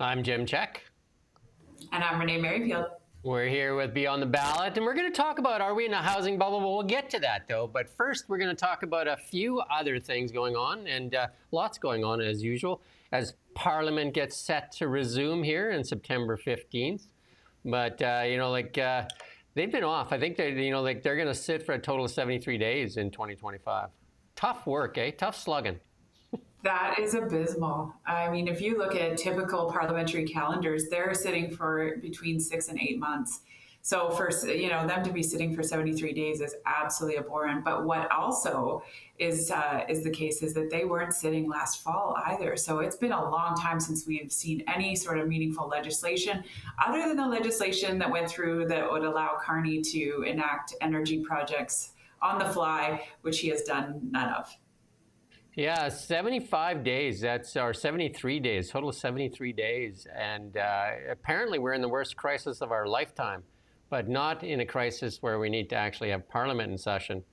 I'm Jim Csek. And I'm Renee Merriefield. We're here with Beyond the Ballot, and we're going to talk about, are we in a housing bubble? Well, we'll get to that, though. But first, we're going to talk about a few other things going on, and lots going on, as usual, as Parliament gets set to resume here on September 15th. But, they've been off. I think they're going to sit for a total of 73 days in 2025. Tough work, eh? Tough slugging. That is abysmal. I mean, if you look at typical parliamentary calendars, they're sitting for between 6 and 8 months. So for them to be sitting for 73 days is absolutely abhorrent. But what also is the case is that they weren't sitting last fall either. So it's been a long time since we've seen any sort of meaningful legislation, other than the legislation that went through that would allow Carney to enact energy projects on the fly, which he has done none of. Yeah, 75 days, or 73 days, total of 73 days. And apparently we're in the worst crisis of our lifetime, but not in a crisis where we need to actually have Parliament in session.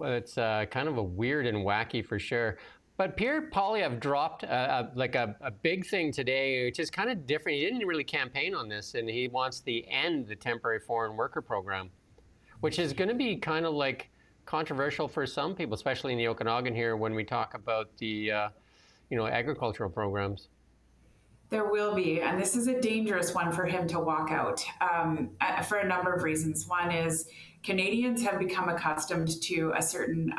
It's kind of a weird and wacky for sure. But Pierre Poilievre dropped a big thing today, which is kind of different. He didn't really campaign on this, and he wants to end the temporary foreign worker program, which is going to be kind of like controversial for some people, especially in the Okanagan here when we talk about the agricultural programs. There will be, and this is a dangerous one for him to walk out for a number of reasons. One is Canadians have become accustomed to a certain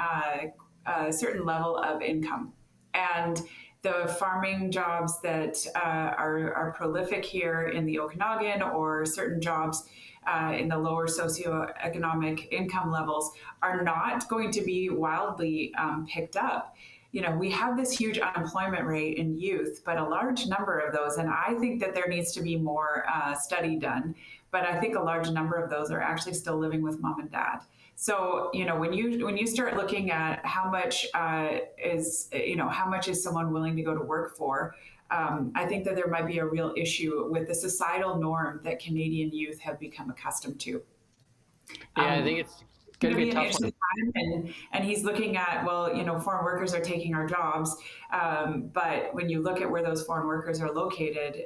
level of income, and the farming jobs that are prolific here in the Okanagan, or certain jobs in the lower socioeconomic income levels, are not going to be wildly picked up. We have this huge unemployment rate in youth, but a large number of those, and I think that there needs to be more study done, but I think a large number of those are actually still living with mom and dad. So, when you start looking at how much is someone willing to go to work for, I think that there might be a real issue with the societal norm that Canadian youth have become accustomed to. Yeah, I think it's going to be a tough one. And he's looking at, foreign workers are taking our jobs, but when you look at where those foreign workers are located,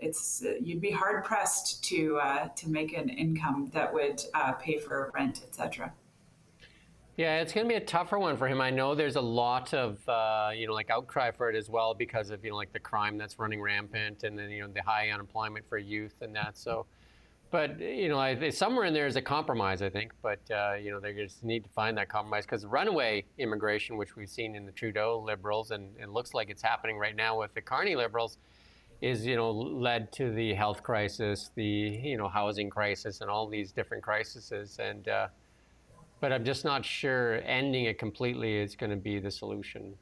you'd be hard pressed to make an income that would pay for rent, etc. Yeah, it's going to be a tougher one for him. I know there's a lot of, outcry for it as well because of, the crime that's running rampant, and then, the high unemployment for youth and that. So, but, somewhere in there is a compromise, I think. But, they just need to find that compromise, because runaway immigration, which we've seen in the Trudeau Liberals, and it looks like it's happening right now with the Carney Liberals, is, led to the health crisis, the, housing crisis, and all these different crises. And, but I'm just not sure ending it completely is going to be the solution.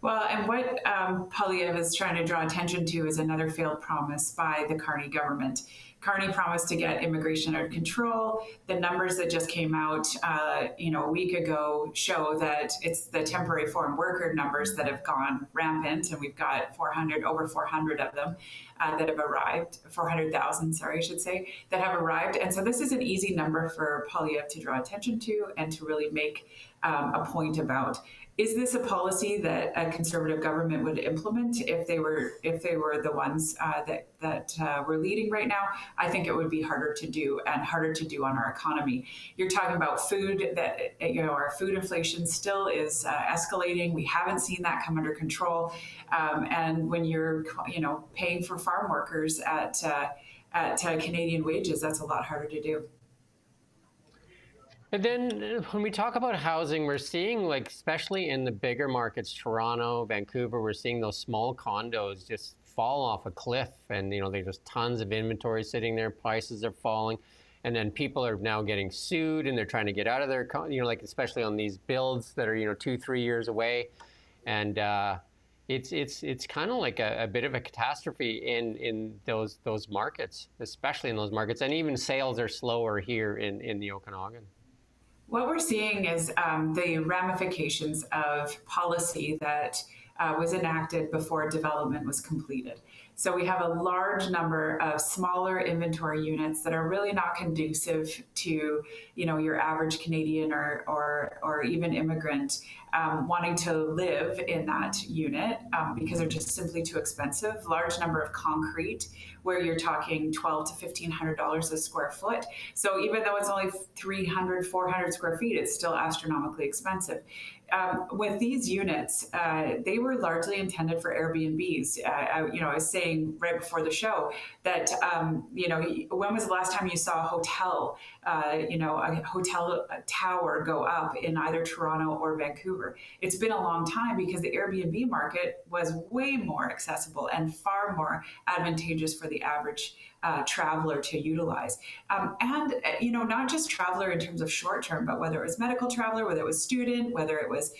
Well, and what Poilievre is trying to draw attention to is another failed promise by the Carney government. Carney promised to get immigration under control. The numbers that just came out, a week ago show that it's the temporary foreign worker numbers that have gone rampant, and we've got over 400 of them that have arrived, 400,000, I should say, that have arrived. And so this is an easy number for Poilievre to draw attention to and to really make a point about. Is this a policy that a Conservative government would implement if they were the ones that were leading right now? I think it would be harder to do, and harder to do on our economy. You're talking about food, that our food inflation still is escalating. We haven't seen that come under control, and when you're paying for farm workers at Canadian wages, that's a lot harder to do. And then when we talk about housing, we're seeing, especially in the bigger markets, Toronto, Vancouver, we're seeing those small condos just fall off a cliff, and, there's just tons of inventory sitting there, prices are falling, and then people are now getting sued, and they're trying to get out of their, especially on these builds that are, 2-3 years away. And it's kind of like a bit of a catastrophe in those markets, especially in those markets. And even sales are slower here in the Okanagan. What we're seeing is the ramifications of policy that was enacted before development was completed. So we have a large number of smaller inventory units that are really not conducive to, your average Canadian or even immigrant wanting to live in that unit because they're just simply too expensive. Large number of concrete, where you're talking $1,200 to $1,500 a square foot. So even though it's only 300, 400 square feet, it's still astronomically expensive. With these units, they were largely intended for Airbnbs. I was saying right before the show that, when was the last time you saw a hotel, a hotel tower go up in either Toronto or Vancouver? It's been a long time because the Airbnb market was way more accessible and far more advantageous for the average traveler to utilize. And not just traveler in terms of short term, but whether it was medical traveler, whether it was student, whether it was,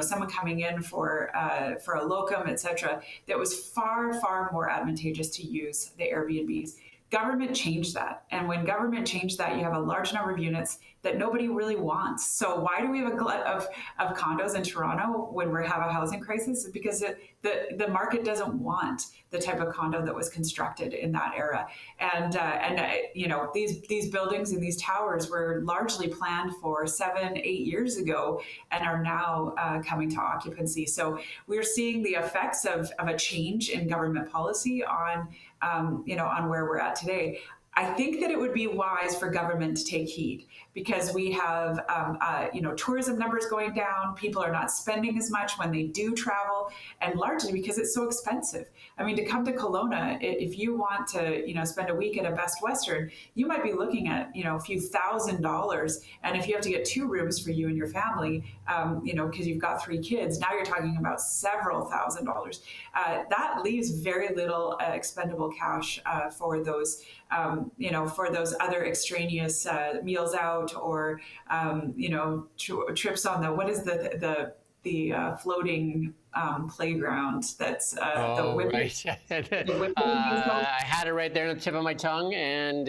someone coming in for a locum, etc., that was far, far more advantageous to use the Airbnbs. Government changed that. And when government changed that, you have a large number of units that nobody really wants. So why do we have a glut of condos in Toronto when we have a housing crisis? It's because the market doesn't want the type of condo that was constructed in that era. And these buildings and these towers were largely planned for 7-8 years ago and are now coming to occupancy. So we're seeing the effects of a change in government policy on where we're at today. I think that it would be wise for government to take heed because we have, tourism numbers going down. People are not spending as much when they do travel, and largely because it's so expensive. I mean, to come to Kelowna, if you want to, spend a week at a Best Western, you might be looking at, a few $1,000s. And if you have to get 2 rooms for you and your family, because you've got 3 kids, now you're talking about several $1,000s. That leaves very little expendable cash for those. For those other extraneous meals out or, trips on the floating playground that's the women. Right. I had it right there on the tip of my tongue, and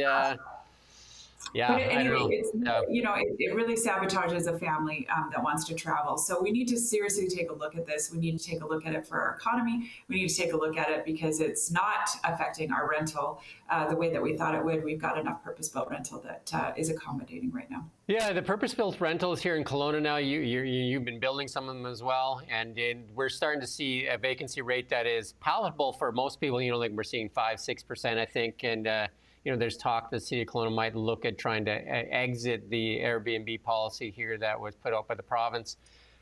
yeah, but anyway, I don't know. it really sabotages a family that wants to travel. So we need to seriously take a look at this. We need to take a look at it for our economy. We need to take a look at it because it's not affecting our rental the way that we thought it would. We've got enough purpose-built rental that is accommodating right now. Yeah, the purpose-built rentals here in Kelowna now, you've been building some of them as well, and we're starting to see a vacancy rate that is palatable for most people. Like we're seeing 5-6%, I think, and there's talk the City of Kelowna might look at trying to exit the Airbnb policy here that was put out by the province,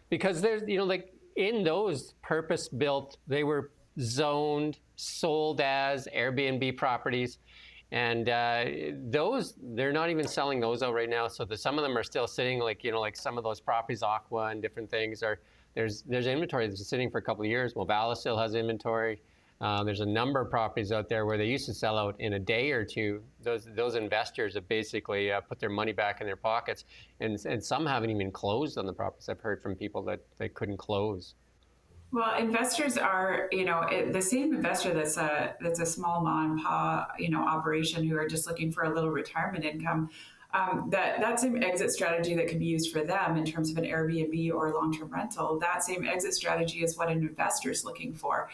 because there's, in those purpose-built, they were zoned, sold as Airbnb properties. And those, they're not even selling those out right now. So some of them are still sitting, like some of those properties, Aqua and different things, there's inventory that's sitting for a couple of years. Well, Vala still has inventory. There's a number of properties out there where they used to sell out in a day or two. Those investors have basically put their money back in their pockets, and some haven't even closed on the properties. I've heard from people that they couldn't close. Well, investors are, the same investor that's a small mom and pop, operation who are just looking for a little retirement income. That same exit strategy that can be used for them in terms of an Airbnb or long-term rental, that same exit strategy is what an investor is looking for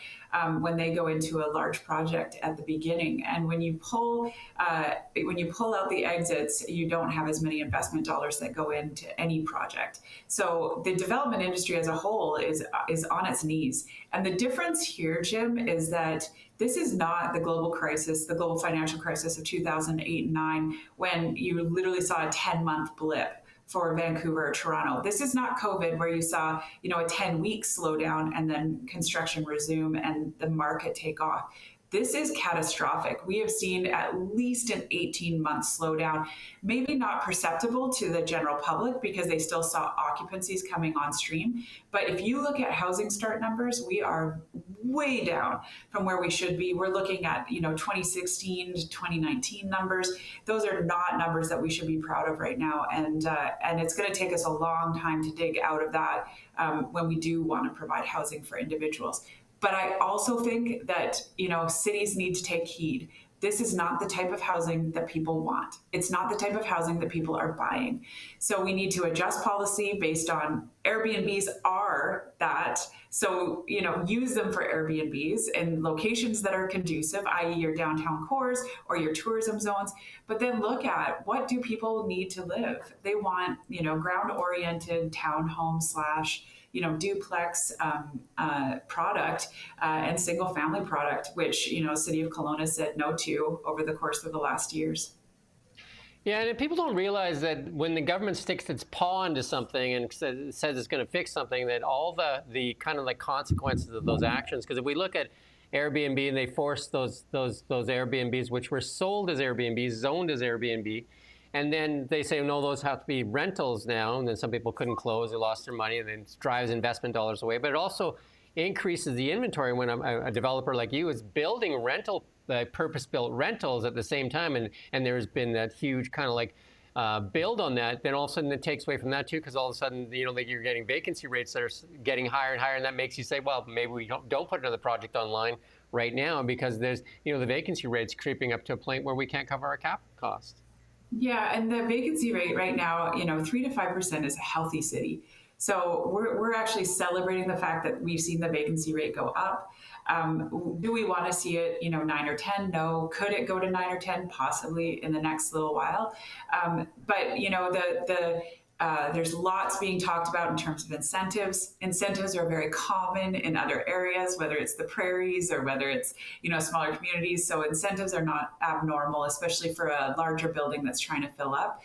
when they go into a large project at the beginning. And when you pull out the exits, you don't have as many investment dollars that go into any project. So the development industry as a whole is on its knees. And the difference here, Jim, is that this is not the global crisis, the global financial crisis of 2008 and 9, when you literally saw a 10-month blip for Vancouver or Toronto. This is not COVID, where you saw, a 10-week slowdown and then construction resume and the market take off. This is catastrophic. We have seen at least an 18-month slowdown, maybe not perceptible to the general public because they still saw occupancies coming on stream. But if you look at housing start numbers, we are way down from where we should be. We're looking at 2016 to 2019 numbers. Those are not numbers that we should be proud of right now, and it's going to take us a long time to dig out of that when we do want to provide housing for individuals. But I also think that, cities need to take heed. This is not the type of housing that people want. It's not the type of housing that people are buying. So we need to adjust policy based on Airbnbs are that, So, use them for Airbnbs in locations that are conducive, i.e. your downtown cores or your tourism zones. But then look at, what do people need to live? They want, ground-oriented townhome slash, duplex product and single-family product, which, City of Kelowna said no to over the course of the last years. Yeah, and people don't realize that when the government sticks its paw into something and says it's going to fix something, that all the kind of like consequences of those actions. Because if we look at Airbnb, and they forced those Airbnbs, which were sold as Airbnbs, zoned as Airbnb, and then they say, no, those have to be rentals now, and then some people couldn't close, they lost their money, and then it drives investment dollars away. But it also increases the inventory when a developer like you is building rental purpose-built rentals at the same time, and there's been that huge kind of like build on that, then all of a sudden it takes away from that too, because all of a sudden, like you're getting vacancy rates that are getting higher and higher, and that makes you say, well, maybe we don't put another project online right now, because there's, the vacancy rate's creeping up to a point where we can't cover our capital costs. Yeah, and the vacancy rate right now, 3 to 5% is a healthy city. So we're actually celebrating the fact that we've seen the vacancy rate go up. Do we want to see it, 9 or 10? No. Could it go to 9 or 10? Possibly in the next little while. But there's lots being talked about in terms of incentives. Incentives are very common in other areas, whether it's the prairies or whether it's, smaller communities. So incentives are not abnormal, especially for a larger building that's trying to fill up.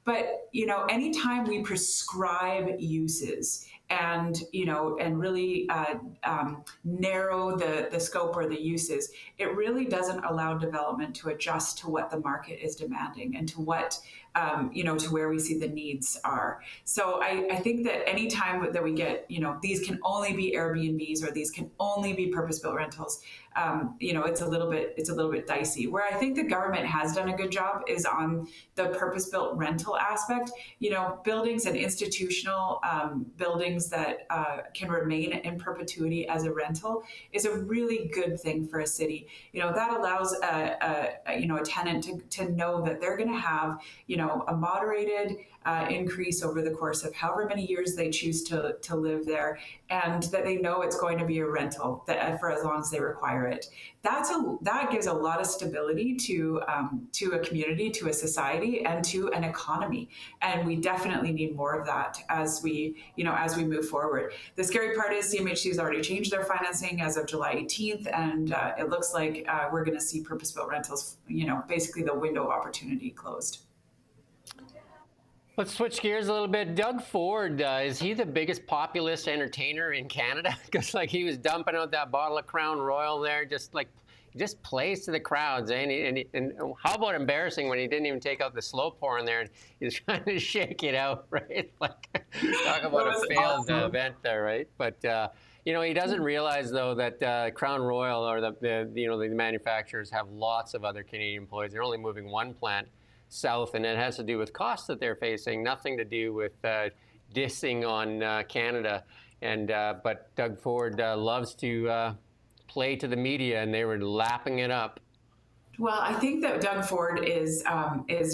But, anytime we prescribe uses and, and really narrow the scope or the uses, it really doesn't allow development to adjust to what the market is demanding and to what, to where we see the needs are. So I think that anytime that we get, these can only be Airbnbs or these can only be purpose-built rentals, it's a little bit dicey. Where I think the government has done a good job is on the purpose-built rental aspect. Buildings and institutional buildings that can remain in perpetuity as a rental is a really good thing for a city. That allows a tenant to know that they're going to have, a moderated increase over the course of however many years they choose to live there, and that they know it's going to be a rental for as long as they require it. That gives a lot of stability to a community, to a society, and to an economy. And we definitely need more of that as we move forward. The scary part is CMHC has already changed their financing as of July 18th, and it looks like we're going to see purpose-built rentals, basically the window of opportunity closed. Let's switch gears a little bit. Doug Ford, is he the biggest populist entertainer in Canada? Because he was dumping out that bottle of Crown Royal there, just plays to the crowds. And how about embarrassing when he didn't even take out the slow pour in there and he's trying to shake it out, right? Talk about a failed event there, right? But he doesn't realize though that Crown Royal or the manufacturers have lots of other Canadian employees. They're only moving one plant south, and it has to do with costs that they're facing, nothing to do with dissing on Canada. But Doug Ford loves to play to the media, and they were lapping it up. Well, I think that Doug Ford is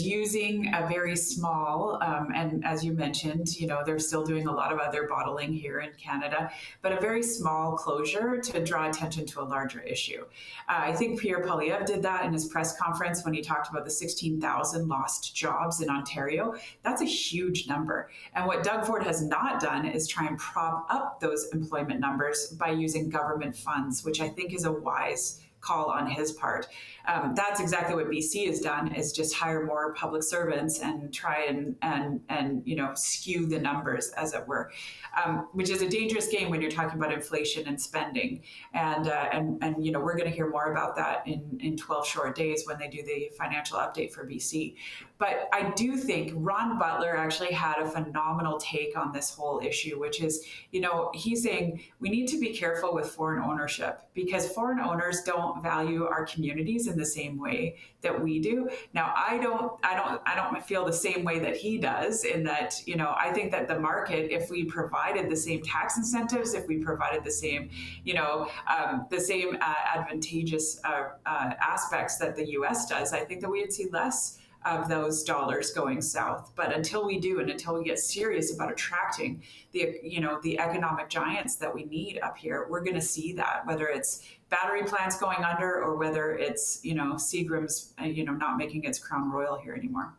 using a very small, and as you mentioned, they're still doing a lot of other bottling here in Canada, but a very small closure to draw attention to a larger issue. I think Pierre Poilievre did that in his press conference when he talked about the 16,000 lost jobs in Ontario. That's a huge number. And what Doug Ford has not done is try and prop up those employment numbers by using government funds, which I think is a wise call on his part. That's exactly what BC has done, is just hire more public servants and try and skew the numbers, as it were, which is a dangerous game when you're talking about inflation and spending. And we're going to hear more about that in 12 short days when they do the financial update for BC. But I do think Ron Butler actually had a phenomenal take on this whole issue, which is, he's saying we need to be careful with foreign ownership, because foreign owners don't value our communities in the same way that we do. Now, I don't feel the same way that he does, in that, I think that the market, if we provided the same tax incentives, if we provided the same, advantageous aspects that the U.S. does, I think that we would see less of those dollars going south. But until we do, and until we get serious about attracting the economic giants that we need up here, we're going to see that, whether it's battery plants going under or whether it's Seagram's not making its crown royal here anymore.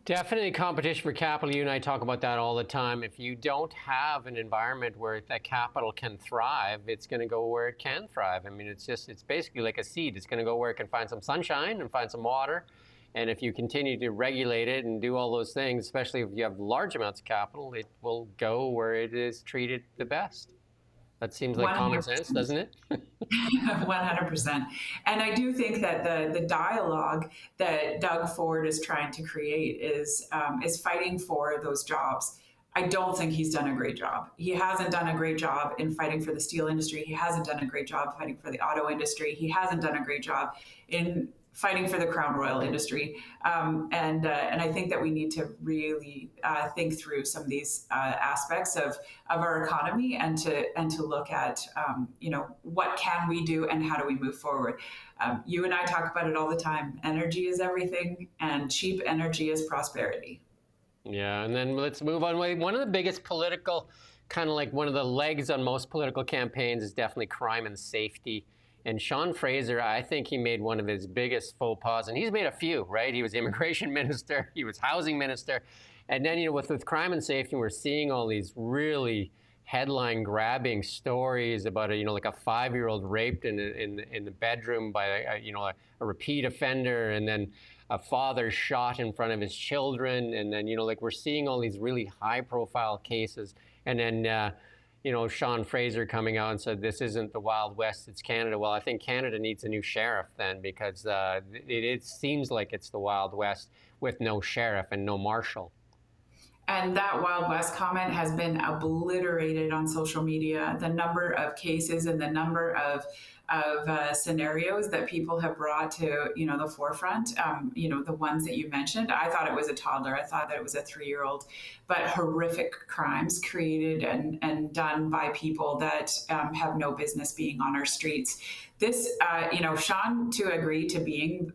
Definitely competition for capital. You and I talk about that all the time. If you don't have an environment where that capital can thrive, it's going to go where it can thrive. I mean, it's basically like a seed. It's going to go where it can find some sunshine and find some water. And if you continue to regulate it and do all those things, especially if you have large amounts of capital, it will go where it is treated the best. That seems like 100%. Common sense, doesn't it? 100%. And I do think that the dialogue that Doug Ford is trying to create is fighting for those jobs. I don't think he's done a great job. He hasn't done a great job in fighting for the steel industry. He hasn't done a great job fighting for the auto industry. He hasn't done a great job in fighting for the crown royal industry. And I think that we need to really think through some of these aspects of our economy and to look at, what can we do and how do we move forward? You and I talk about it all the time. Energy is everything, and cheap energy is prosperity. Yeah, and then let's move on. One of the biggest political, kind of like one of the legs on most political campaigns is definitely crime and safety. And Sean Fraser, I think he made one of his biggest faux pas, and he's made a few, right? He was immigration minister, he was housing minister. And then, with crime and safety, we're seeing all these really headline-grabbing stories about like a 5-year-old raped in the bedroom by a repeat offender, and then a father shot in front of his children, and then we're seeing all these really high-profile cases, and then Sean Fraser coming out and said this isn't the Wild West, it's Canada. Well, I think Canada needs a new sheriff then, because it seems like it's the Wild West with no sheriff and no marshal. And that Wild West comment has been obliterated on social media. The number of cases and the number of scenarios that people have brought to the forefront, the ones that you mentioned. I thought it was a toddler. I thought that it was a 3-year-old, but horrific crimes created and done by people that have no business being on our streets. This, Sean, to agree to being,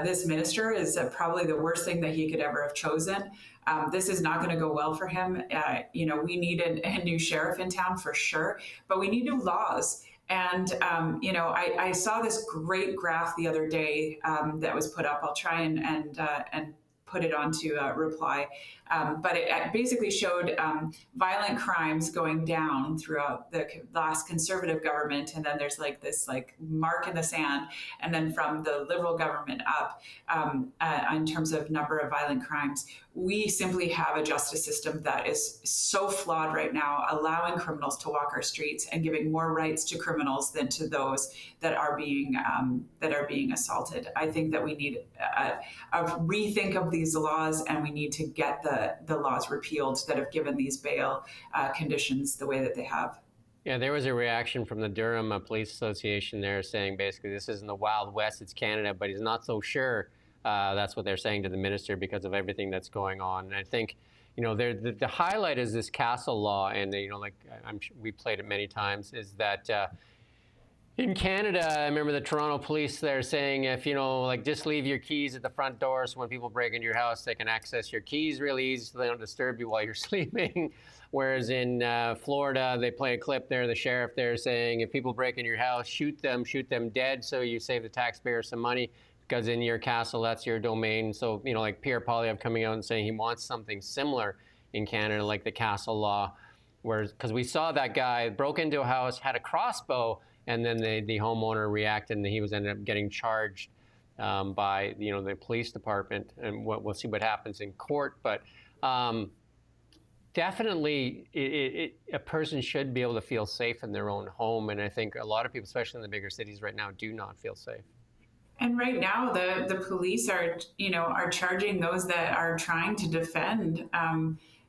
this minister is probably the worst thing that he could ever have chosen. This is not going to go well for him. We need a new sheriff in town for sure, but we need new laws. And, I saw this great graph the other day that was put up. I'll try and put it onto reply. But it basically showed violent crimes going down throughout the last Conservative government. And then there's this mark in the sand. And then from the Liberal government up in terms of number of violent crimes, we simply have a justice system that is so flawed right now, allowing criminals to walk our streets and giving more rights to criminals than to those that are being assaulted. I think that we need a rethink of these laws, and we need to get the laws repealed that have given these bail conditions the way that they have. Yeah, there was a reaction from the Durham Police Association there saying basically this isn't the Wild West, it's Canada, but he's not so sure. That's what they're saying to the minister because of everything that's going on. And I think, the highlight is this castle law, and I'm sure we played it many times, is that in Canada, I remember the Toronto police there saying if, just leave your keys at the front door so when people break into your house, they can access your keys really easy so they don't disturb you while you're sleeping. Whereas in Florida, they play a clip there, the sheriff there saying if people break into your house, shoot them dead so you save the taxpayer some money. Because in your castle, that's your domain. So, Pierre Poilievre coming out and saying he wants something similar in Canada, like the castle law, because we saw that guy broke into a house, had a crossbow, and then the homeowner reacted, and he ended up getting charged by the police department. And we'll see what happens in court. But definitely, a person should be able to feel safe in their own home. And I think a lot of people, especially in the bigger cities right now, do not feel safe. And right now, the police are charging those that are trying to defend,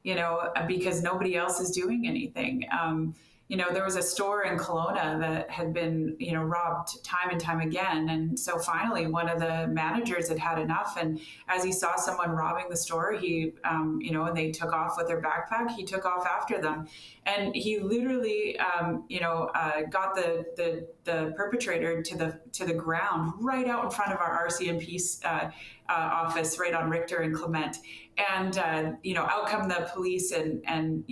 because nobody else is doing anything. There was a store in Kelowna that had been, robbed time and time again. And so finally, one of the managers had got And as he saw someone robbing the store, he, and they took off with their backpack, he took off after them. And he literally, got the perpetrator to the ground right out in front of our RCMP office right on Richter and Clement. And, out come the police and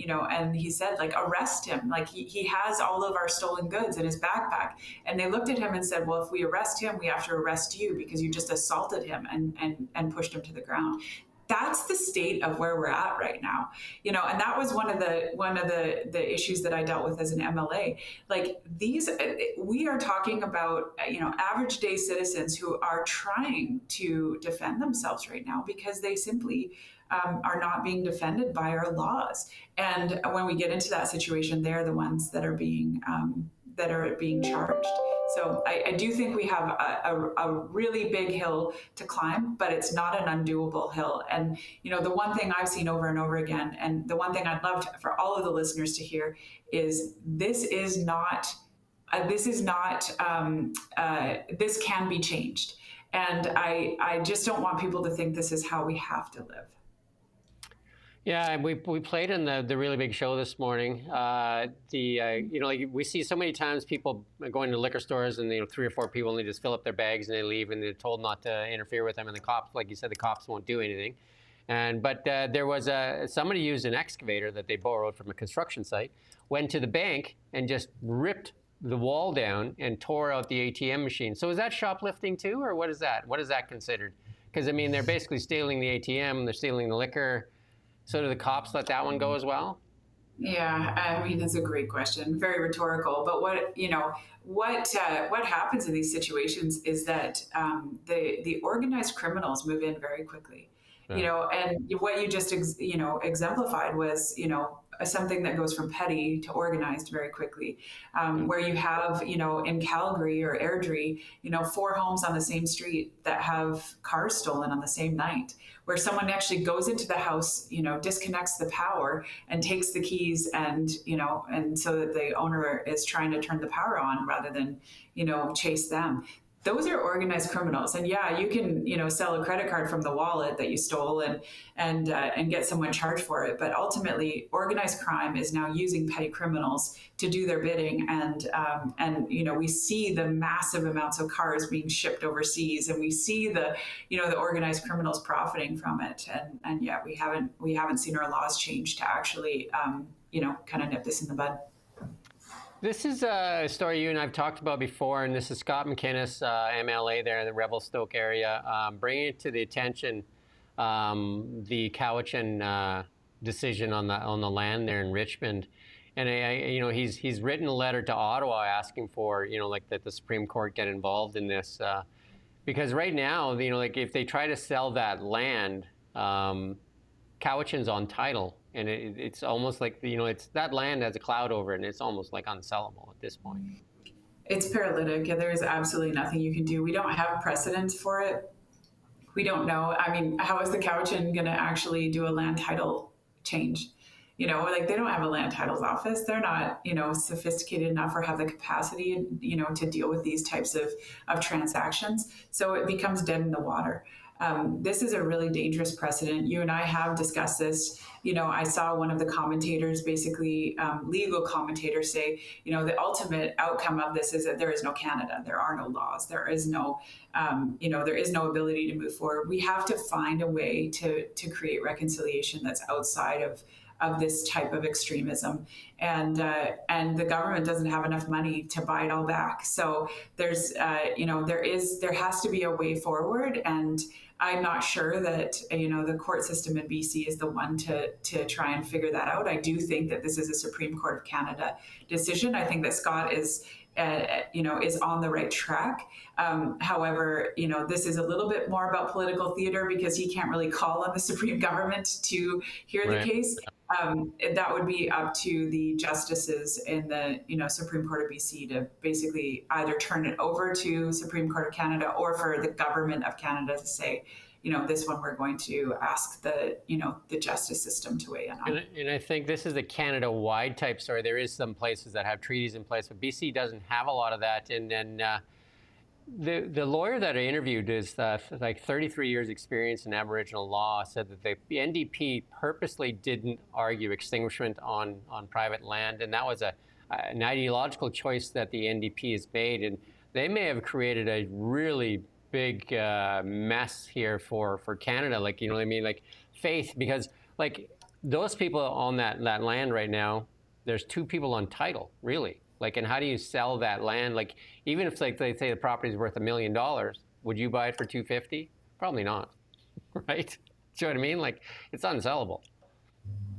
he said, like, arrest him. Like, he has all of our stolen goods in his backpack. And they looked at him and said, well, if we arrest him, we have to arrest you because you just assaulted him and pushed him to the ground. That's the state of where we're at right now, and that was one of the issues that I dealt with as an MLA. Like, we are talking about, average day citizens who are trying to defend themselves right now because they simply are not being defended by our laws. And when we get into that situation, they're the ones that are being charged. So I do think we have a really big hill to climb, but it's not an undoable hill. And, the one thing I've seen over and over again, and the one thing I'd love for all of the listeners to hear is this can be changed. And I just don't want people to think this is how we have to live. Yeah, we played in the really big show this morning. We see so many times people going to liquor stores and 3 or 4 people and they just fill up their bags and they leave and they're told not to interfere with them, and the cops, like you said, the cops won't do anything. But there was somebody used an excavator that they borrowed from a construction site, went to the bank and just ripped the wall down and tore out the ATM machine. So is that shoplifting too, or what is that? What is that considered? Because they're basically stealing the ATM, they're stealing the liquor. So do the cops let that one go as well? Yeah, it's a great question, very rhetorical. But what happens in these situations is that the organized criminals move in very quickly. Yeah. And what you just exemplified was something that goes from petty to organized very quickly, where you have in Calgary or Airdrie 4 homes on the same street that have cars stolen on the same night, where someone actually goes into the house, disconnects the power and takes the keys and so that the owner is trying to turn the power on rather than chase them. Those are organized criminals. And yeah, you can, sell a credit card from the wallet that you stole and get someone charged for it. But ultimately, organized crime is now using petty criminals to do their bidding. And we see the massive amounts of cars being shipped overseas, and we see the organized criminals profiting from it. And yeah, we haven't seen our laws change to actually, kind of nip this in the bud. This is a story you and I've talked about before, and this is Scott McInnes, MLA there in the Revelstoke area, bringing it to the attention, the Cowichan decision on the land there in Richmond. And he's written a letter to Ottawa asking for that the Supreme Court get involved in this, because right now if they try to sell that land, Cowichan's on title. And it's almost like, it's that land has a cloud over it, and it's almost like unsellable at this point. It's paralytic. Yeah, there is absolutely nothing you can do. We don't have precedent for it. We don't know. How is the Cowichan going to actually do a land title change? They don't have a land titles office. They're not, sophisticated enough or have the capacity, to deal with these types of transactions. So it becomes dead in the water. This is a really dangerous precedent. You and I have discussed this. I saw one of the commentators, basically legal commentators, say, the ultimate outcome of this is that there is no Canada. There are no laws. There is no, there is no ability to move forward. We have to find a way to create reconciliation that's outside of this type of extremism, and the government doesn't have enough money to buy it all back. So there's there has to be a way forward, and I'm not sure that the court system in BC is the one to try and figure that out. I do think that this is a Supreme Court of Canada decision. I think that Scott is on the right track. However, this is a little bit more about political theater because he can't really call on the Supreme Government to hear the case. That would be up to the justices in the Supreme Court of BC to basically either turn it over to Supreme Court of Canada or for the government of Canada to say, this one we're going to ask the justice system to weigh in on. And I think this is a Canada-wide type story. There is some places that have treaties in place, but BC doesn't have a lot of that. And then the lawyer that I interviewed is like 33 years experience in Aboriginal law, said that the NDP purposely didn't argue extinguishment on private land, and that was an ideological choice that the NDP has made. And they may have created a really big mess here for Canada. Like, you know what I mean? Like faith, because like those people on that land right now, there's 2 people on title, really. Like, and how do you sell that land? Like, even if like they say the property is worth $1 million, would you buy it for $250? Probably not, right? Do you know what I mean? Like, it's unsellable.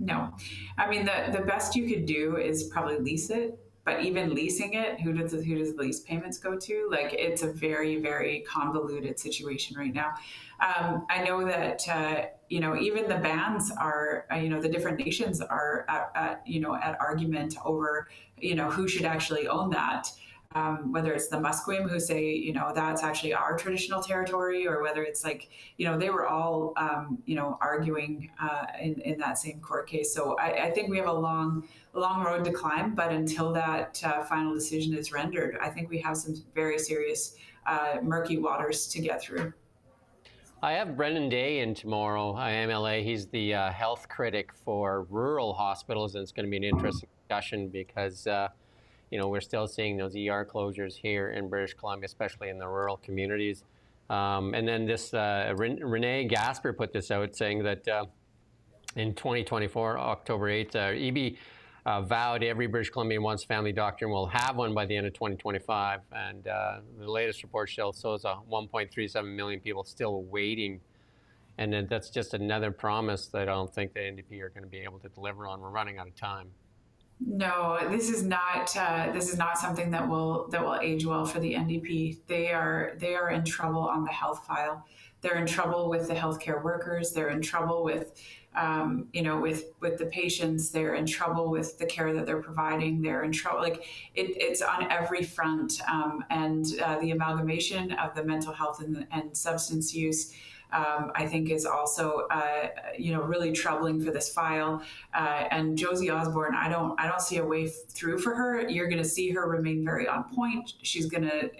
No. I mean, the best you could do is probably lease it. But even leasing it, who does the lease payments go to? Like, it's a very, very convoluted situation right now. I know that even the bands are, the different nations are at argument over who should actually own that. Whether it's the Musqueam who say, that's actually our traditional territory, or whether it's like, they were all, arguing in that same court case. So I think we have a long road to climb, but until that final decision is rendered, I think we have some very serious murky waters to get through. I have Brendan Day in tomorrow, MLA. He's the health critic for rural hospitals, and it's going to be an interesting discussion because we're still seeing those ER closures here in British Columbia, especially in the rural communities. And then this Renee Gasper put this out saying that in 2024, October 8th, Eby vowed every British Columbian wants a family doctor and will have one by the end of 2025. And the latest report shows 1.37 million people still waiting. And then that's just another promise that I don't think the NDP are going to be able to deliver on. We're running out of time. No, this is not something that will age well for the NDP. They are in trouble on the health file. They're in trouble with the healthcare workers. They're in trouble with with the patients. They're in trouble with the care that they're providing. They're in trouble. Like it's on every front. And the amalgamation of the mental health and substance use, I think, is also really troubling for this file. And Josie Osborne, I don't see a way through for her. You're going to see her remain very on point. She's going to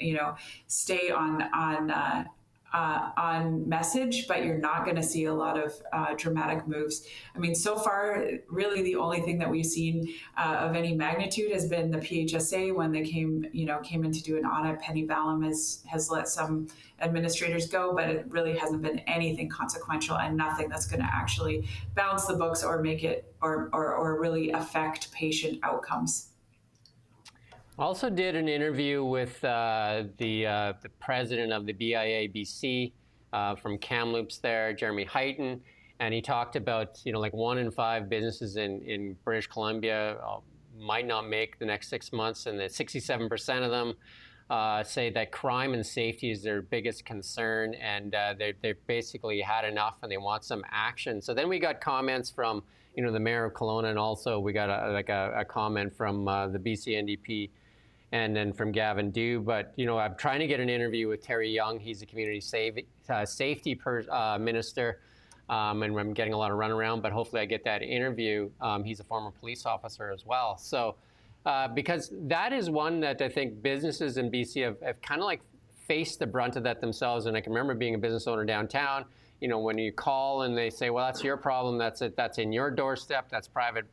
stay on message, but you're not going to see a lot of dramatic moves. I mean, so far, really the only thing that we've seen of any magnitude has been the PHSA when they came in to do an audit. Penny Ballum has let some administrators go, but it really hasn't been anything consequential and nothing that's going to actually balance the books or make it or really affect patient outcomes. Also did an interview with the president of the BIA-BC from Kamloops there, Jeremy Heighton, and he talked about, like 1 in 5 businesses in British Columbia might not make the next 6 months, and that 67% of them say that crime and safety is their biggest concern, and they've basically had enough and they want some action. So then we got comments from, the mayor of Kelowna, and also we got a comment from the BC NDP, and then from Gavin Dew. But, I'm trying to get an interview with Terry Young. He's the community safety minister, and I'm getting a lot of runaround, but hopefully I get that interview. He's a former police officer as well. So, because that is one that I think businesses in BC have kind of like faced the brunt of that themselves. And I can remember being a business owner downtown, when you call and they say, well, that's your problem. That's in your doorstep. That's private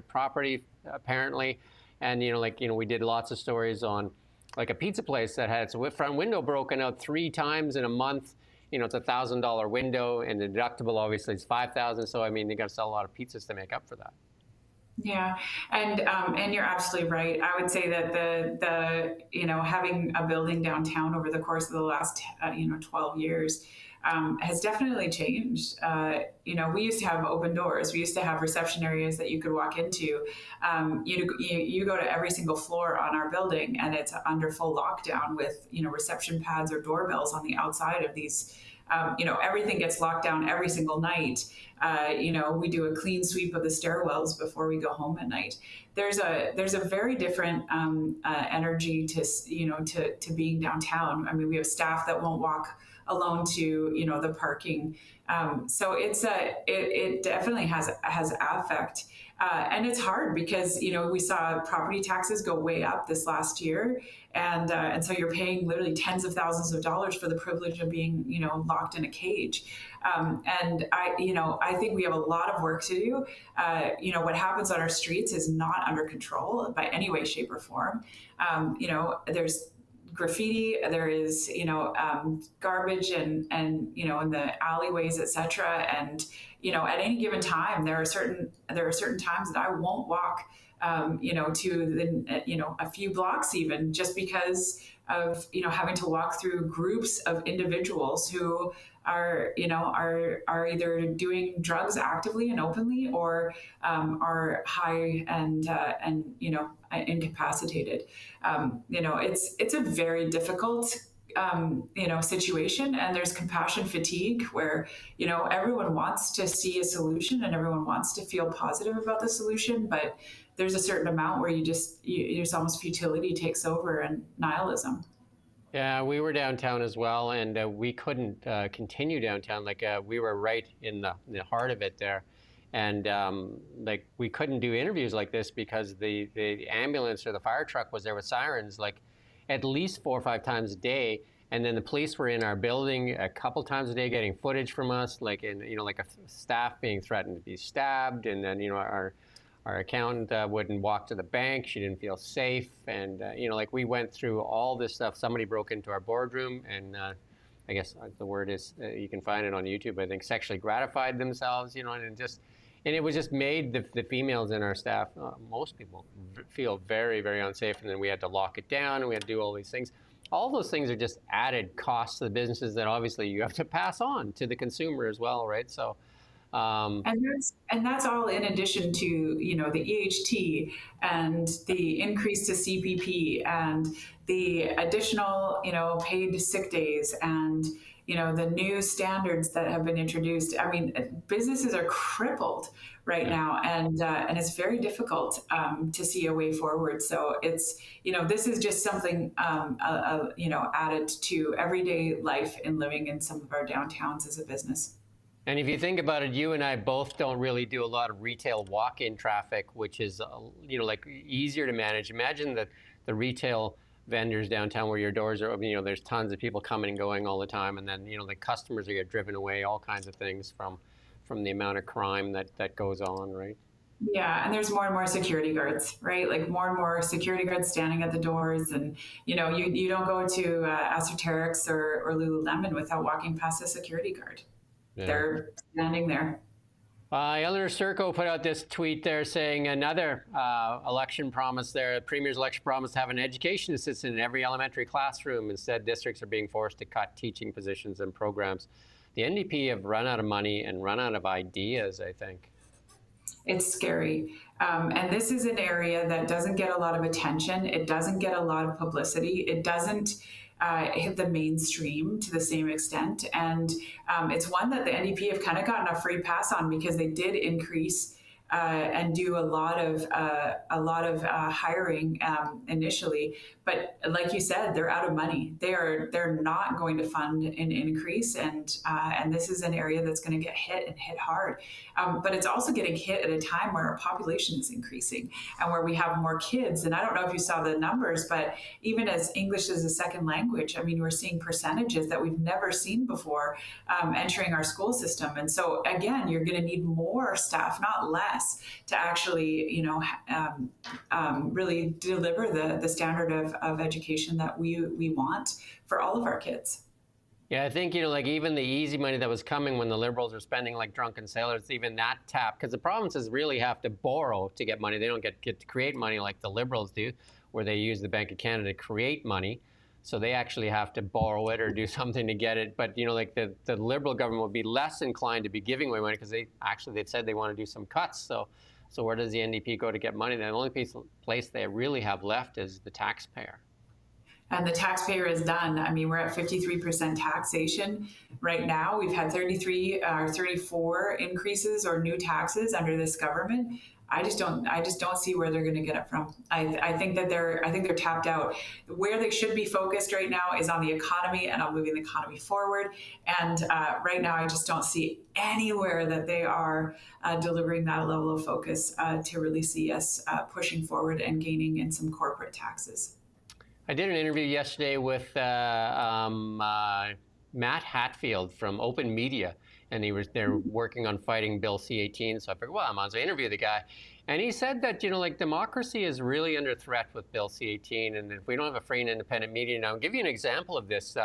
property, apparently. And, we did lots of stories on like a pizza place that had its front window broken out 3 times in a month. It's $1,000 window, and the deductible obviously is $5,000. So, I mean, they got to sell a lot of pizzas to make up for that. Yeah, and you're absolutely right. I would say that the having a building downtown over the course of the last 12 years has definitely changed. We used to have open doors. We used to have reception areas that you could walk into. You go to every single floor on our building, and it's under full lockdown with reception pads or doorbells on the outside of these. Everything gets locked down every single night. We do a clean sweep of the stairwells before we go home at night. There's a very different energy to being downtown. I mean, we have staff that won't walk alone to the parking. So it definitely has affect. And it's hard because we saw property taxes go way up this last year, and so you're paying literally tens of thousands of dollars for the privilege of being locked in a cage. And I think we have a lot of work to do. What happens on our streets is not under control by any way, shape, or form. There's graffiti, there is, garbage and, in the alleyways, etc. And, at any given time, there are certain times that I won't walk, to a few blocks even, just because of, having to walk through groups of individuals who are either doing drugs actively and openly, or are high and incapacitated. It's a very difficult situation, and there's compassion fatigue where everyone wants to see a solution and everyone wants to feel positive about the solution, but there's a certain amount where there's almost futility takes over and nihilism. Yeah, we were downtown as well, and we couldn't continue downtown. We were right in the heart of it there, and we couldn't do interviews like this because the ambulance or the fire truck was there with sirens at least 4 or 5 times a day, and then the police were in our building a couple times a day getting footage from us, a staff being threatened to be stabbed, and then our accountant wouldn't walk to the bank. She didn't feel safe. And, we went through all this stuff. Somebody broke into our boardroom and I guess the word is, you can find it on YouTube, I think, sexually gratified themselves, and it was just made the females in our staff, most people, feel very, very unsafe. And then we had to lock it down and we had to do all these things. All those things are just added costs to the businesses that obviously you have to pass on to the consumer as well, right? So. And that's all in addition to the EHT and the increase to CPP and the additional paid sick days and the new standards that have been introduced. I mean, businesses are crippled right now, and it's very difficult to see a way forward. So it's this is just something added to everyday life in living in some of our downtowns as a business. And if you think about it, you and I both don't really do a lot of retail walk-in traffic, which is, easier to manage. Imagine the retail vendors downtown where your doors are open, there's tons of people coming and going all the time. And then, the customers are get driven away, all kinds of things from the amount of crime that goes on, right? Yeah, and there's more and more security guards, right? Like more and more security guards standing at the doors, and you don't go to Esoterics or Lululemon without walking past a security guard. Yeah. They're standing there. Eleanor Serco put out this tweet there saying another election promise there. The Premier's election promise to have an education assistant in every elementary classroom. Instead, districts are being forced to cut teaching positions and programs. The NDP have run out of money and run out of ideas, I think. It's scary. And this is an area that doesn't get a lot of attention. It doesn't get a lot of publicity. It doesn't hit the mainstream to the same extent. And it's one that the NDP have kind of gotten a free pass on because they did increase and do a lot of hiring initially. But like you said, they're out of money. They're not going to fund an increase, and this is an area that's going to get hit and hit hard. But it's also getting hit at a time where our population is increasing and where we have more kids. And I don't know if you saw the numbers, but even as English as a second language, I mean, we're seeing percentages that we've never seen before entering our school system. And so again, you're going to need more staff, not less, to actually, really deliver the standard of education that we want for all of our kids. Yeah, I think, even the easy money that was coming when the Liberals are spending like drunken sailors, even that tap, because the provinces really have to borrow to get money. They don't get to create money like the Liberals do, where they use the Bank of Canada to create money. So they actually have to borrow it or do something to get it. But, the Liberal government would be less inclined to be giving away money because they'd said they want to do some cuts. So where does the NDP go to get money? The only place they really have left is the taxpayer. And the taxpayer is done. I mean, we're at 53% taxation right now. We've had 33 or 34 increases or new taxes under this government. I just don't see where they're going to get it from. I think they're tapped out. Where they should be focused right now is on the economy and on moving the economy forward. And right now, I just don't see anywhere that they are delivering that level of focus to really see us pushing forward and gaining in some corporate taxes. I did an interview yesterday with Matt Hatfield from Open Media, and they're working on fighting Bill C-18. So I figured, well, I might as well interview the guy. And he said that, like democracy is really under threat with Bill C-18, and if we don't have a free and independent media now, I'll give you an example of this.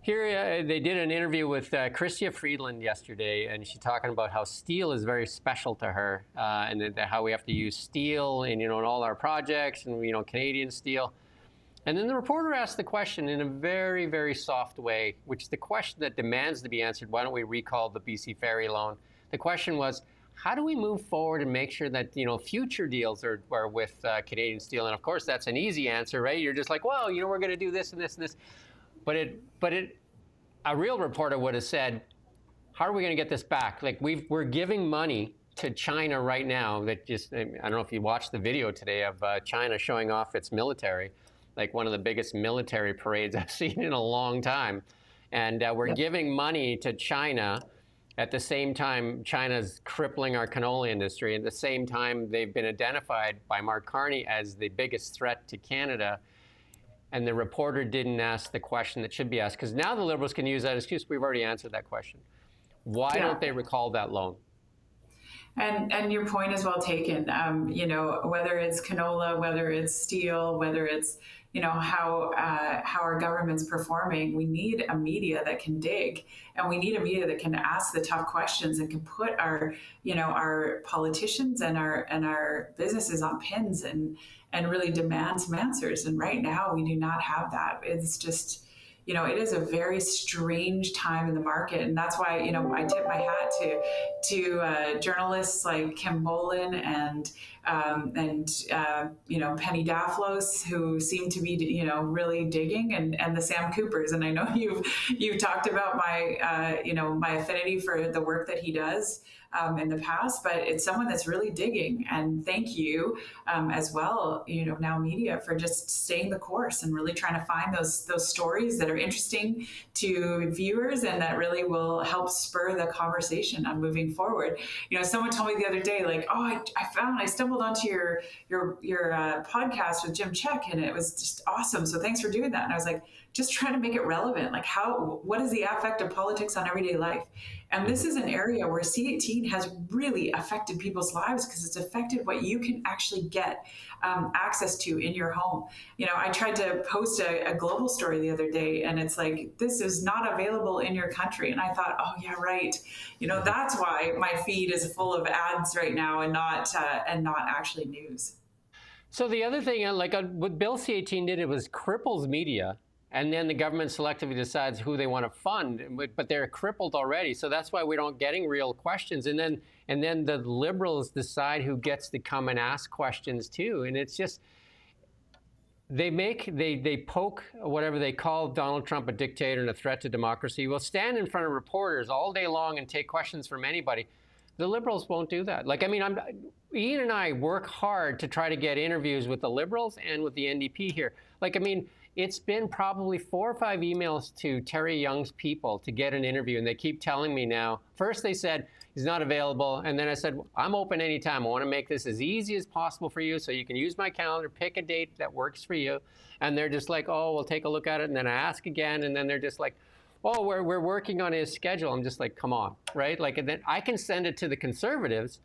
Here, they did an interview with Chrystia Friedland yesterday, and she's talking about how steel is very special to her, and how we have to use steel in, in all our projects, and, Canadian steel. And then the reporter asked the question in a very, very soft way, which is the question that demands to be answered. Why don't we recall the BC Ferry loan? The question was, how do we move forward and make sure that, future deals are with Canadian steel? And of course, that's an easy answer, right? You're just like, well, we're going to do this and this and this. But a real reporter would have said, how are we going to get this back? Like we're giving money to China right now that just, I don't know if you watched the video today of China showing off its military, like one of the biggest military parades I've seen in a long time. And we're giving money to China. At the same time, China's crippling our canola industry. At the same time, they've been identified by Mark Carney as the biggest threat to Canada. And the reporter didn't ask the question that should be asked, because now the Liberals can use that excuse. We've already answered that question. Why don't they recall that loan? And your point is well taken. Whether it's canola, whether it's steel, whether it's how our government's performing, we need a media that can dig, and we need a media that can ask the tough questions and can put our politicians and our businesses on pins and really demand some answers. And right now we do not have that. It's just, it is a very strange time in the market. And that's why, I tip my hat to journalists like Kim Bolin and Penny Daflos, who seem to be, really digging, and the Sam Coopers. And I know you've talked about my, my affinity for the work that he does in the past, but it's someone that's really digging. And thank you as well, Now Media, for just staying the course and really trying to find those stories that are interesting to viewers and that really will help spur the conversation on moving forward. Someone told me the other day, like, oh, I stumbled onto your podcast with Csek, and it was just awesome. So thanks for doing that. And I was like, just trying to make it relevant. Like what is the effect of politics on everyday life? And this is an area where C-18 has really affected people's lives, because it's affected what you can actually get access to in your home. I tried to post a global story the other day, and it's like, this is not available in your country. And I thought, oh yeah, right. That's why my feed is full of ads right now and not actually news. So the other thing, what Bill C-18 did, it was cripples media. And then the government selectively decides who they want to fund, but they're crippled already. So that's why we don't getting real questions. And then the Liberals decide who gets to come and ask questions too. And it's just, they poke whatever they call Donald Trump a dictator and a threat to democracy. We'll stand in front of reporters all day long and take questions from anybody. The Liberals won't do that. Ian and I work hard to try to get interviews with the Liberals and with the NDP here. It's been probably 4 or 5 emails to Terry Young's people to get an interview, and they keep telling me now. First they said he's not available, and then I said, I'm open anytime. I want to make this as easy as possible for you, so you can use my calendar, pick a date that works for you. And they're just like, oh, we'll take a look at it. And then I ask again, and then they're just like, oh, we're working on his schedule. I'm just like, come on, right? And then I can send it to the Conservatives,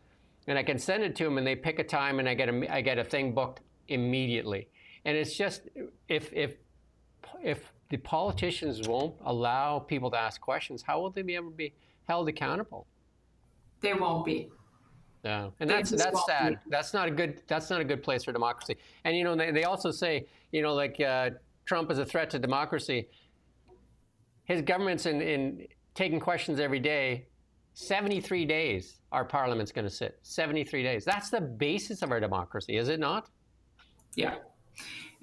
and I can send it to them, and they pick a time, and I get a thing booked immediately. And it's just, if the politicians won't allow people to ask questions, how will they ever be held accountable? They won't be. No, and that's sad. That's not a good place for democracy. And they also say, Trump is a threat to democracy. His government's in taking questions every day. 73 days our parliament's going to sit. 73 days. That's the basis of our democracy, is it not? Yeah.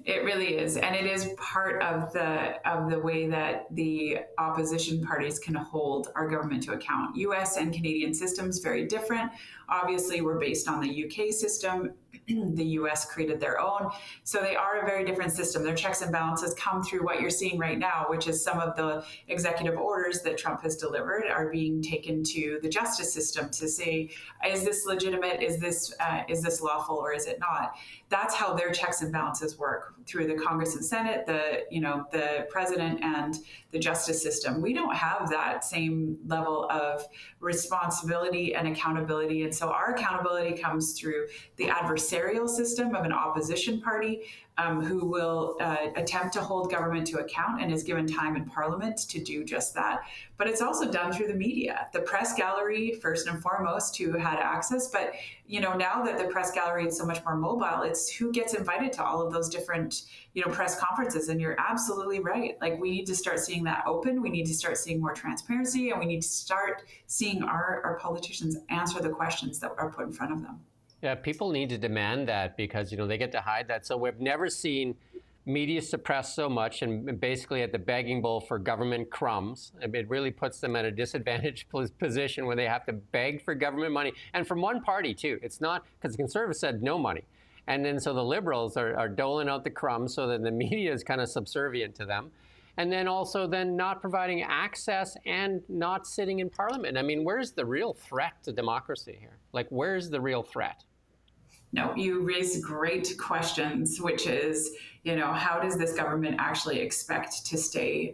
It really is, and it is part of the way that the opposition parties can hold our government to account. U.S. and Canadian systems very different. Obviously, we're based on the UK system. The U.S. created their own, so they are a very different system. Their checks and balances come through what you're seeing right now, which is some of the executive orders that Trump has delivered are being taken to the justice system to say, is this legitimate? Is this lawful, or is it not? That's how their checks and balances work. through the Congress and Senate, the president and the justice system. We don't have that same level of responsibility and accountability. And so our accountability comes through the adversarial system of an opposition party who will attempt to hold government to account and is given time in Parliament to do just that. But it's also done through the media, the press gallery, first and foremost, who had access. But now that the press gallery is so much more mobile, it's who gets invited to all of those different press conferences. And you're absolutely right. Like, we need to start seeing that open. We need to start seeing more transparency, and we need to start seeing our politicians answer the questions that are put in front of them. Yeah, people need to demand that because, they get to hide that. So we've never seen media suppressed so much and basically at the begging bowl for government crumbs. It really puts them at a disadvantaged position when they have to beg for government money. And from one party, too. It's not because the Conservatives said no money. And then so the Liberals are doling out the crumbs so that the media is kind of subservient to them. And then also then not providing access and not sitting in Parliament. I mean, where's the real threat to democracy here? Like, where's the real threat? No, you raise great questions, which is, how does this government actually expect to stay,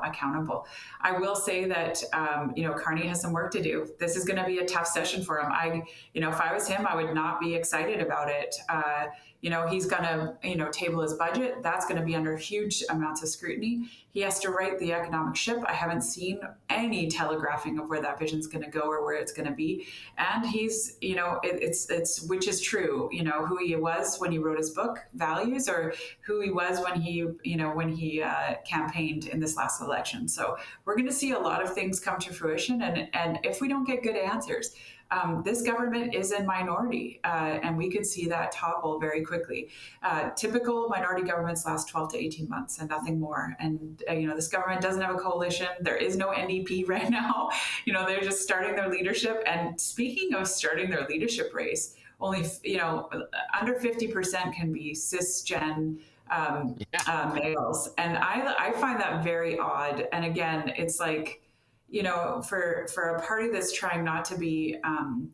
accountable? I will say that, Carney has some work to do. This is going to be a tough session for him. If I was him, I would not be excited about it. He's going to, table his budget. That's going to be under huge amounts of scrutiny. He has to right the economic ship. I haven't seen any telegraphing of where that vision is going to go or where it's going to be. And he's, it's which is true, who he was when he wrote his book, Values, or who he was when he campaigned in this last election. So we're going to see a lot of things come to fruition. And if we don't get good answers, this government is in minority, and we could see that topple very quickly. Typical minority governments last 12 to 18 months and nothing more. And, this government doesn't have a coalition. There is no NDP right now. They're just starting their leadership. And speaking of starting their leadership race, only, under 50% can be cisgen males. And I find that very odd. And again, it's like, for a party that's trying not to be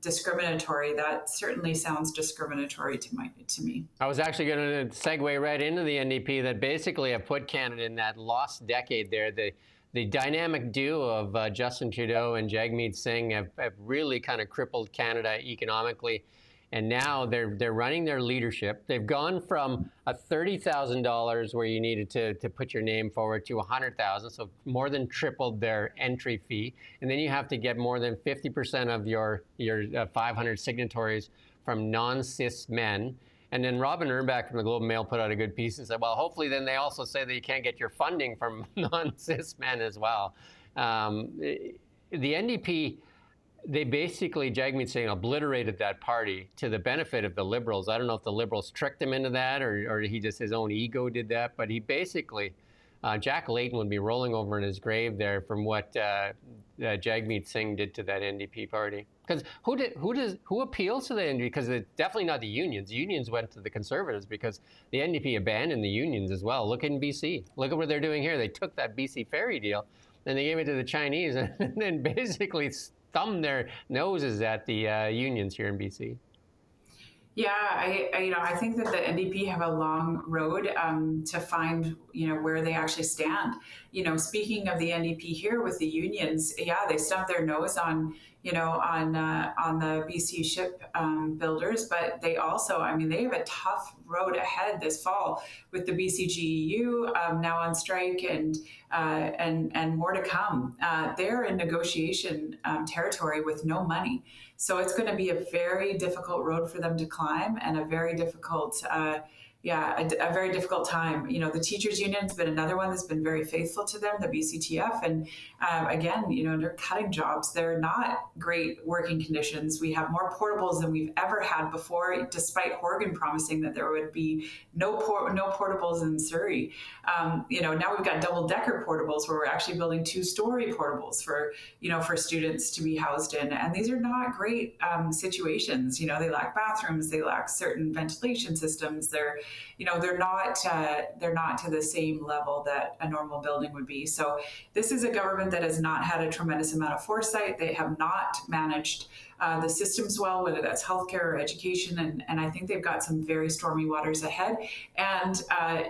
discriminatory, that certainly sounds discriminatory to me. I was actually going to segue right into the NDP that basically have put Canada in that lost decade there. The dynamic duo of Justin Trudeau and Jagmeet Singh have really kind of crippled Canada economically. And now they're running their leadership. They've gone from a $30,000 where you needed to put your name forward to $100,000, so more than tripled their entry fee. And then you have to get more than 50% of your 500 signatories from non-cis men. And then Robin Ernbach from the Globe and Mail put out a good piece and said, well, hopefully then they also say that you can't get your funding from non-cis men as well. The NDP, they basically, Jagmeet Singh obliterated that party to the benefit of the Liberals. I don't know if the Liberals tricked him into that or he just, his own ego did that, but he basically, Jack Layton would be rolling over in his grave there from what Jagmeet Singh did to that NDP party. Because who appeals to the NDP? Because it's definitely not the unions. The unions went to the Conservatives because the NDP abandoned the unions as well. Look in BC. Look at what they're doing here. They took that BC ferry deal and they gave it to the Chinese and then basically thumb their noses at the unions here in BC. Yeah, I think that the NDP have a long road to find, where they actually stand. Speaking of the NDP here with the unions, yeah, they stumped their nose on the BC ship builders, but they also, they have a tough road ahead this fall with the BCGEU now on strike and more to come. They're in negotiation territory with no money. So it's going to be a very difficult road for them to climb and a very difficult a very difficult time. The teachers union has been another one that's been very faithful to them, the BCTF. And again, they're cutting jobs. They're not great working conditions. We have more portables than we've ever had before, despite Horgan promising that there would be no portables in Surrey. Now we've got double-decker portables where we're actually building 2-story portables for students to be housed in. And these are not great situations. They lack bathrooms. They lack certain ventilation systems. They're not to the same level that a normal building would be. So this is a government that has not had a tremendous amount of foresight. They have not managed the systems well, whether that's healthcare or education. And I think they've got some very stormy waters ahead. And,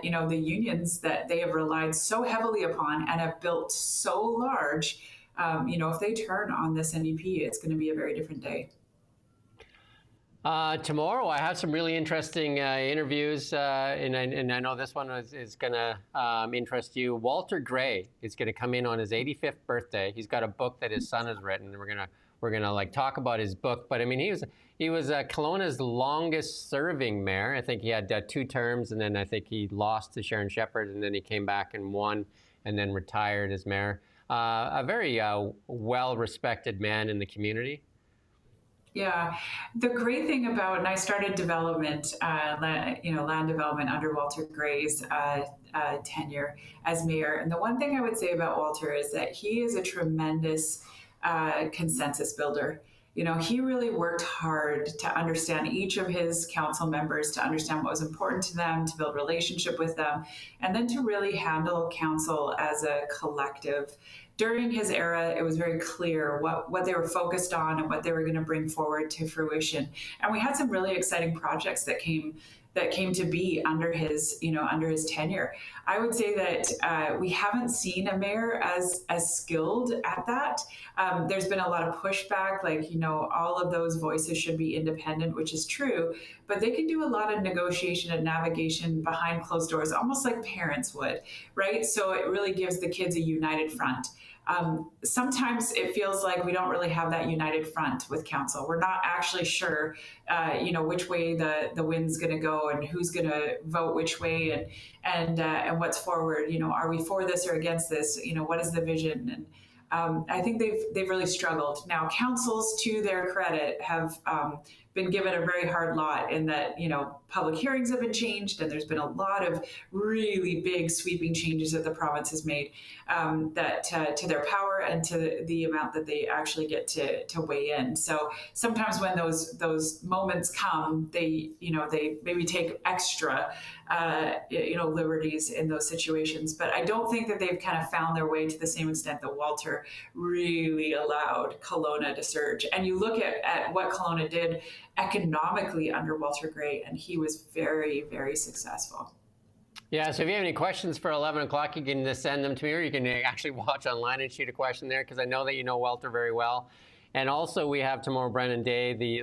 the unions that they have relied so heavily upon and have built so large, if they turn on this NDP, it's going to be a very different day. Tomorrow, I have some really interesting interviews, and I know this one is going to interest you. Walter Gray is going to come in on his 85th birthday. He's got a book that his son has written, and we're gonna like talk about his book. But I mean, he was Kelowna's longest serving mayor. I think he had 2 terms, and then I think he lost to Sharon Shepherd, and then he came back and won, and then retired as mayor. A very well-respected man in the community. Yeah, the great thing about, and I started development, land development under Walter Gray's tenure as mayor. And the one thing I would say about Walter is that he is a tremendous consensus builder. He really worked hard to understand each of his council members, to understand what was important to them, to build relationship with them, and then to really handle council as a collective. During his era, it was very clear what they were focused on and what they were going to bring forward to fruition. And we had some really exciting projects that came to be under his tenure. I would say that we haven't seen a mayor as skilled at that. There's been a lot of pushback, all of those voices should be independent, which is true, but they can do a lot of negotiation and navigation behind closed doors, almost like parents would, right? So it really gives the kids a united front. Sometimes it feels like we don't really have that united front with council. We're not actually sure, which way the wind's going to go and who's going to vote which way and what's forward. Are we for this or against this? What is the vision? And I think they've really struggled. Now, councils, to their credit, have been given a very hard lot in that, public hearings have been changed, and there's been a lot of really big sweeping changes that the province has made that to their power and to the amount that they actually get to weigh in. So sometimes when those moments come, they maybe take extra liberties in those situations. But I don't think that they've kind of found their way to the same extent that Walter really allowed Kelowna to surge. And you look at what Kelowna did economically under Walter Gray, and he was very, very successful. Yeah, so if you have any questions for 11 o'clock, you can just send them to me, or you can actually watch online and shoot a question there, because I know that you know Walter very well. And also we have tomorrow Brennan Day, the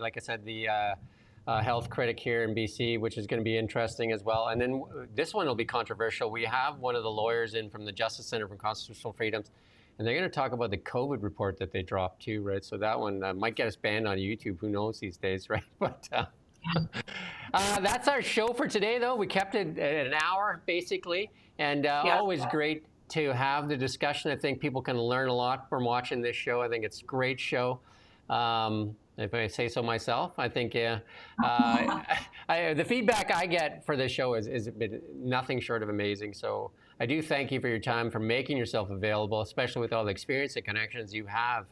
health critic here in BC, which is going to be interesting as well. And then this one will be controversial. We have one of the lawyers in from the Justice Center for Constitutional Freedoms, and they're going to talk about the COVID report that they dropped too, right? So that one might get us banned on YouTube. Who knows these days, right? But that's our show for today, though. We kept it at an hour, basically, and always great to have the discussion. I think people can learn a lot from watching this show. I think it's a great show. If I say so myself, I think the feedback I get for this show is been nothing short of amazing. So I do thank you for your time, for making yourself available, especially with all the experience and connections you have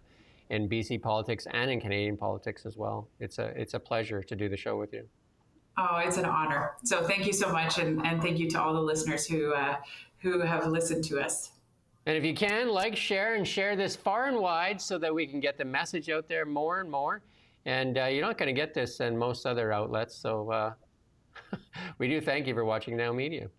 in BC politics and in Canadian politics as well. It's a pleasure to do the show with you. Oh, it's an honor. So thank you so much, and thank you to all the listeners who have listened to us. And if you can, share this far and wide so that we can get the message out there more and more. And you're not going to get this in most other outlets. So we do thank you for watching Now Media.